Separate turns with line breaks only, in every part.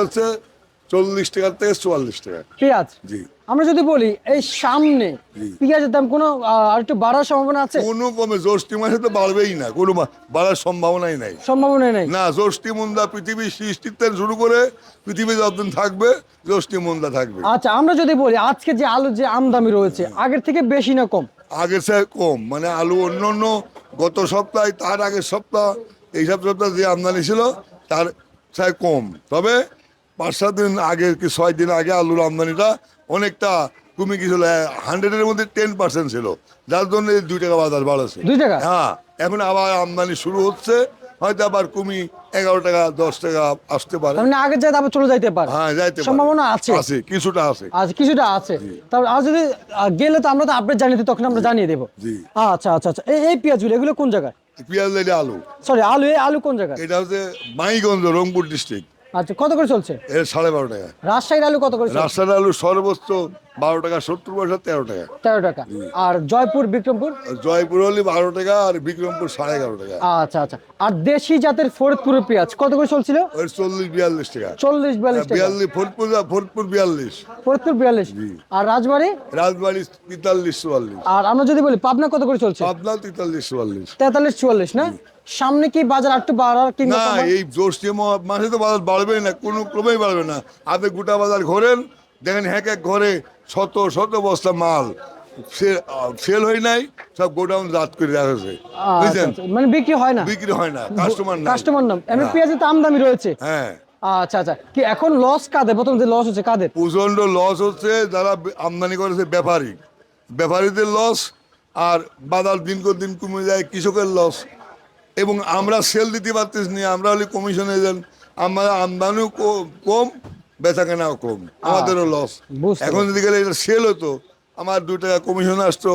হচ্ছে 40 টাকা থেকে 44 টাকা।
পেঁয়াজ।
জি
আমরা যদি বলি এই সামনে
জি।
পেঁয়াজের দাম কোনো আর একটু বাড়ার সম্ভাবনা আছে?
কোনো কমে জ্যৈষ্ঠী মাসে তো বাড়বেই না, কোনো বাড়ার সম্ভাবনাই নাই।
সম্ভাবনা নেই।
না, জ্যৈষ্ঠী মন্দা পৃথিবীর সৃষ্টির থেকে শুরু করে পৃথিবী যতদিন থাকবে জ্যৈষ্ঠী মন্দা থাকবে।
আচ্ছা, আমরা যদি বলি আজকে যে আলুর যে আমদানি রয়েছে আগের থেকে বেশি না কম?
আগের চেয়ে কম, মানে আলু অন্য অন্য গত সপ্তাহে তার আগের সপ্তাহ এইসব সপ্তাহ যে আমদানি ছিল তার চেয়ে কম। তবে 5-7 দিন আগে কি 6 দিন আগে আলুর আমদানিটা অনেকটা কমে গেছিল, 100-এর মধ্যে 10% ছিল, যার জন্য 2 টাকা বাজার বাড়াচ্ছে।
2 টাকা?
হ্যাঁ, এখন আবার আমদানি শুরু হচ্ছে, হয়তো আবার কমি 11 টাকা 10 টাকা আসতে পারে।
তার মানে আগের জায়গায় আবার চলে যাইতে পারে?
হ্যাঁ, যাইতে পারে।
সম্ভাবনা আছে?
আছে, কিছুটা আছে।
আচ্ছা, কিছুটা আছে। তারপর আর যদি গেলে তো আমরা তো আপডেট জানিয়ে দিই, তখন আমরা জানিয়ে দেবো।
জি।
আচ্ছা আচ্ছা আচ্ছা, এই পেঁয়াজগুলো এগুলো কোন জায়গায়?
পেঁয়াজ লেগে আলু,
সরি, আলু, এই আলু কোন জায়গায়?
এটা হচ্ছে মাইগঞ্জ, রংপুর ডিস্ট্রিক্ট।
আচ্ছা, কত করে চলছে?
এর 12.5 টাকা।
রাজশাহীর আলু কত করে চলছে?
রাজশাহীর আলু সর্বোচ্চ 12 টাকা 70 পয়সা, 13 টাকা।
13 টাকা। আর জয়পুর, বিক্রমপুর?
জয়পুর হলে 12 টাকা আর বিক্রমপুর 11.5 টাকা।
আচ্ছা আচ্ছা। আর দেশি জাতের ফরিদপুরের পেঁয়াজ কত করে চলছিল?
ওই 40-42 টাকা।
40-42 টাকা।
42 ফরিদপুর 42।
ফরিদপুর 42। আর রাজবাড়ী?
রাজবাড়ি 43-44।
আর আমরা যদি বলি পাবনা কত করে চলছে?
পাবনা 43-44।
43-44 না? সামনে কি বাজার একটু বাড়ার কিংবা
না,
কমার?
এই জ্যৈষ্ঠ মাসে তো বাজার বাড়বেই না, কোনো ক্রমেই বাড়বে না। আপনি গোটা বাজার ঘোরেন, দেখেন এক এক ঘরে শত শত বস্তা মাল সেল হয় নাই, সব গোডাউন জাত করে রাখা হয়েছে,
আচ্ছা,
বুঝছেন?
আচ্ছা, মানে বিক্রি হয় না?
বিক্রি হয় না, কাস্টমার নাই।
কাস্টমার নাম এমনি
না।
পেঁয়াজের তো আমদানি রয়েছে।
হ্যাঁ,
আচ্ছা আচ্ছা, কি এখন লস কাদের? প্রথম যে লস হচ্ছে কাদের?
প্রচন্ড লস হচ্ছে যারা আমদানি করেছে, ব্যাপারীদের লস। আর বাজার দিনকে দিন কমে যায়, কৃষকের লস। এবং আমরা সেল দিতে পারতেছি না, আমরা হলে কমিশন এজেন্ট, আমরা আমদানিও কম, বেচা কেনাও কম, আমাদেরও লস।
বুঝতে
এখন যদি গেলে এটা সেল হতো, আমার 2 টাকা কমিশন আসতো,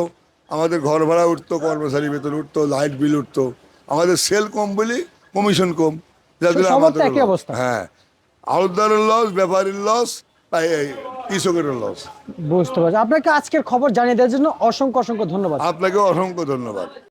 আমাদের ঘর ভাড়া উঠতো, কর্মচারী বেতন উঠতো, লাইট বিল উঠতো। আমাদের সেল কম বলে কমিশন কম, যার জন্য
সবার তো
আমাদের
একই অবস্থা।
হ্যাঁ, আড়তদারের লস, ব্যাপারীর লস, তাই এই কৃষকেরও লস।
বুঝতে পারছি। আপনাকে আজকের খবর জানিয়ে দেওয়ার জন্য অসংখ্য অসংখ্য ধন্যবাদ।
আপনাকেও অসংখ্য ধন্যবাদ।